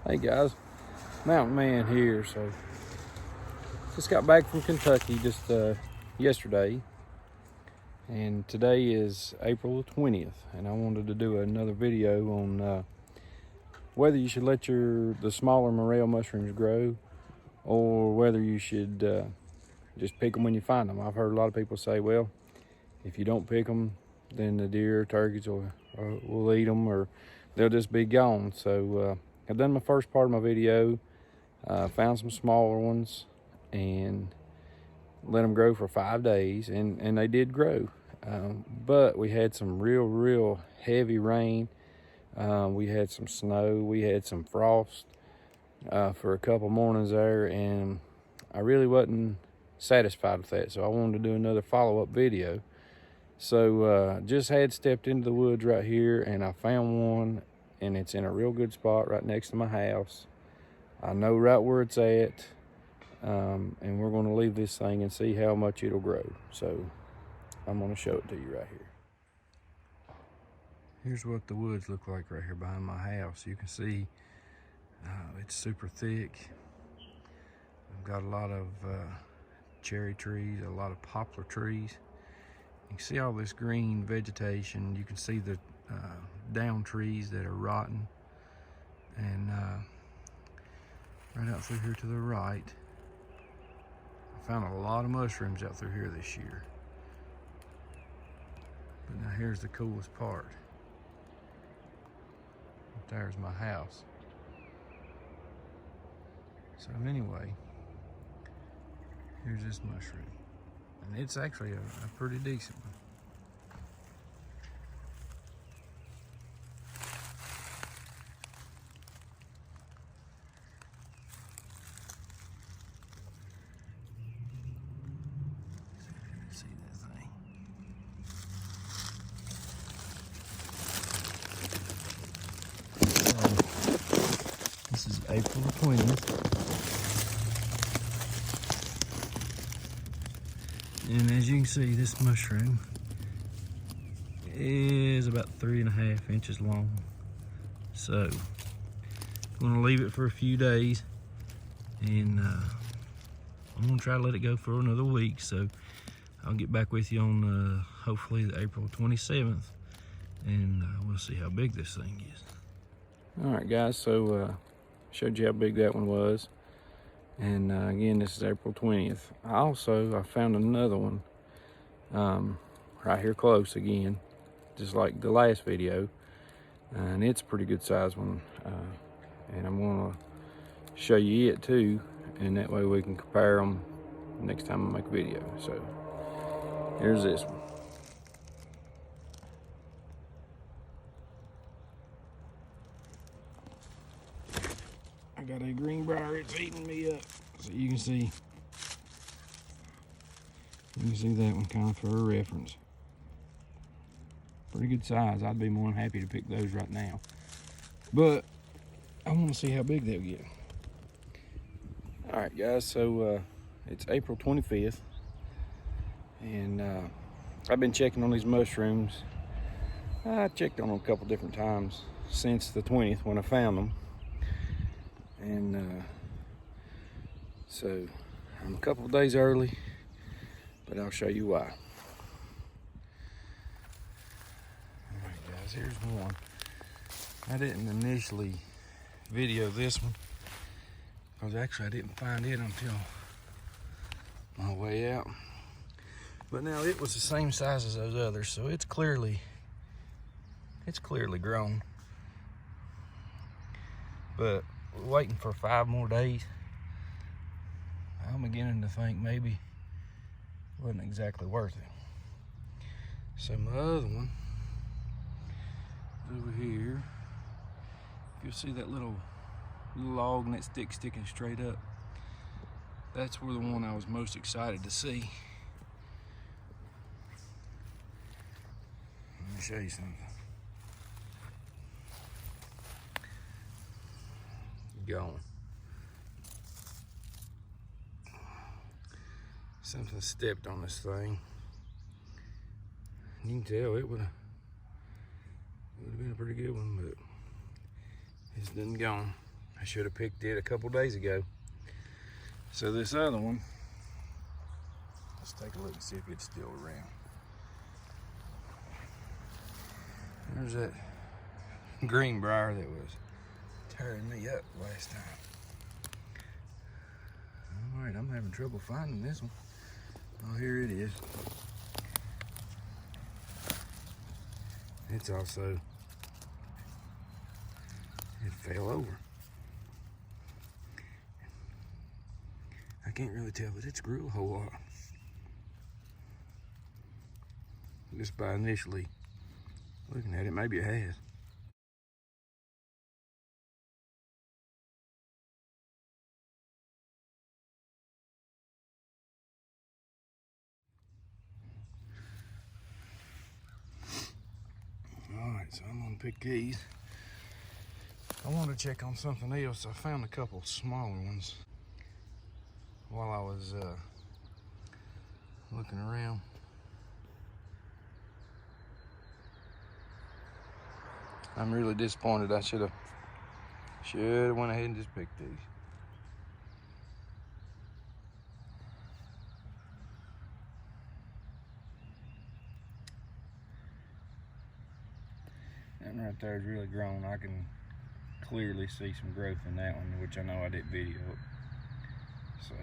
Hey guys, Mountain Man here. So just got back from Kentucky just yesterday, and today is April the 20th, and I wanted to do another video on whether you should let the smaller morel mushrooms grow, or whether you should just pick them when you find them. I've heard a lot of people say, well, if you don't pick them, then the deer or turkeys will eat them, or they'll just be gone. So I've done my first part of my video, found some smaller ones and let them grow for 5 days, and they did grow. But we had some real heavy rain. We had some snow, we had some frost for a couple mornings there, and I really wasn't satisfied with that, so I wanted to do another follow-up video. So just had stepped into the woods right here, and I found one, and it's in a real good spot right next to my house. I know right where it's at, and we're going to leave this thing and see how much it'll grow. So I'm going to show it to you right here. Here's what the woods look like right here behind my house. You can see it's super thick. I've got a lot of cherry trees, a lot of poplar trees. You can see all this green vegetation. You can see the down trees that are rotten. And right out through here to the right, I found a lot of mushrooms out through here this year. But now here's the coolest part. There's my house. So anyway, here's this mushroom. And it's actually a pretty decent one. See that thing? So, this is April the 20th. And as you can see, this mushroom is about 3.5 inches long. So I'm gonna leave it for a few days, and I'm gonna try to let it go for another week. So I'll get back with you on hopefully the April 27th, and we'll see how big this thing is. All right, guys. So showed you how big that one was. And again, this is April 20th. I found another one right here close again, just like the last video. And it's a pretty good size one. And I'm gonna show you it too. And that way we can compare them next time I make a video. So here's this one. I got a greenbrier, it's eating me up. So you can see that one kind of for a reference. Pretty good size. I'd be more than happy to pick those right now. But I want to see how big they'll get. All right, guys, so it's April 25th. And I've been checking on these mushrooms. I checked on them a couple different times since the 20th when I found them. And so I'm a couple of days early, but I'll show you why. All right, guys, here's one. I didn't initially video this one because actually I didn't find it until my way out. But now it was the same size as those others, so it's clearly grown. But waiting for 5 more days, I'm beginning to think maybe it wasn't exactly worth it. So my other one is over here. If you'll see that little log and that stick sticking straight up, that's where the one I was most excited to see. Let me show you something. Gone. Something stepped on this thing. You can tell it would have been a pretty good one, but it's done gone. I should have picked it a couple days ago. So this other one, let's take a look and see if it's still around. There's that greenbrier that was tearing me up last time. All right, I'm having trouble finding this one. Oh, here it is. It's also, it fell over. I can't really tell, but it's grew a whole lot. Just by initially looking at it, maybe it has. Alright, so I'm gonna pick these. I want to check on something else. I found a couple smaller ones while I was looking around. I'm really disappointed. I should have went ahead and just picked these. That one right there is really grown. I can clearly see some growth in that one, which I know I did video it. So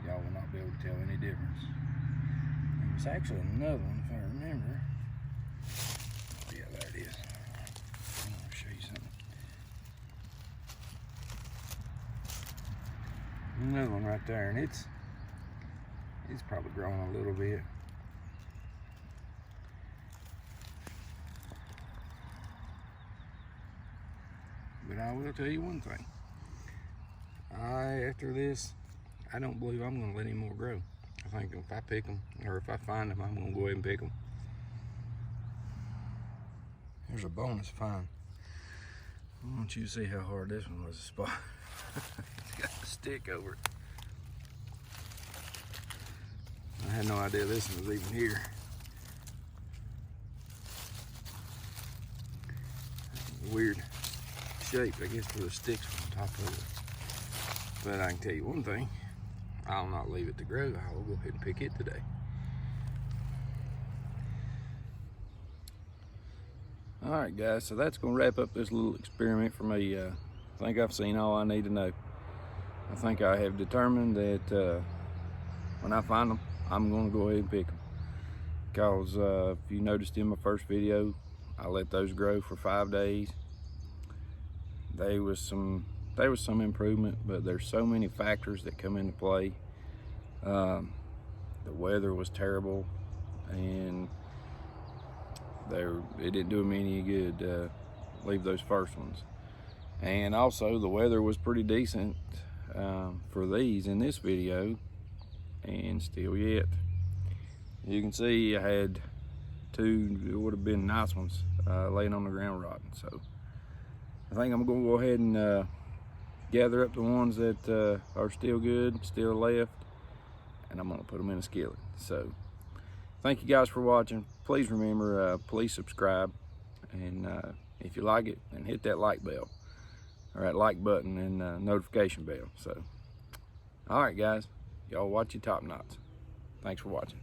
y'all will not be able to tell any difference. There's actually another one, if I remember. Yeah, there it is. I'm gonna show you something. Another one right there, and it's probably growing a little bit. But I will tell you one thing. After this, I don't believe I'm going to let any more grow. I think if I pick them, or if I find them, I'm going to go ahead and pick them. There's a bonus find. I want you to see how hard this one was to spot. It's got a stick over it. I had no idea this one was even here. Weird shape, I guess, for the sticks on top of it. But I can tell you one thing, I'll not leave it to grow. I'll go ahead and pick it today. All right, guys, so that's gonna wrap up this little experiment for me. I think I've seen all I need to know. I think I have determined that when I find them, I'm gonna go ahead and pick them. Because if you noticed in my first video, I let those grow for 5 days. There was some improvement, but there's so many factors that come into play. The weather was terrible, and it didn't do me any good to leave those first ones. And also the weather was pretty decent for these in this video, and still yet. You can see I had two, it would have been nice ones, laying on the ground rotting. So I think I'm gonna go ahead and gather up the ones that are still good, still left, and I'm gonna put them in a skillet. So thank you guys for watching. Please remember, please subscribe, and if you like it, then hit that like bell, or that like button, and notification bell. So all right, guys, y'all watch your top knots. Thanks for watching.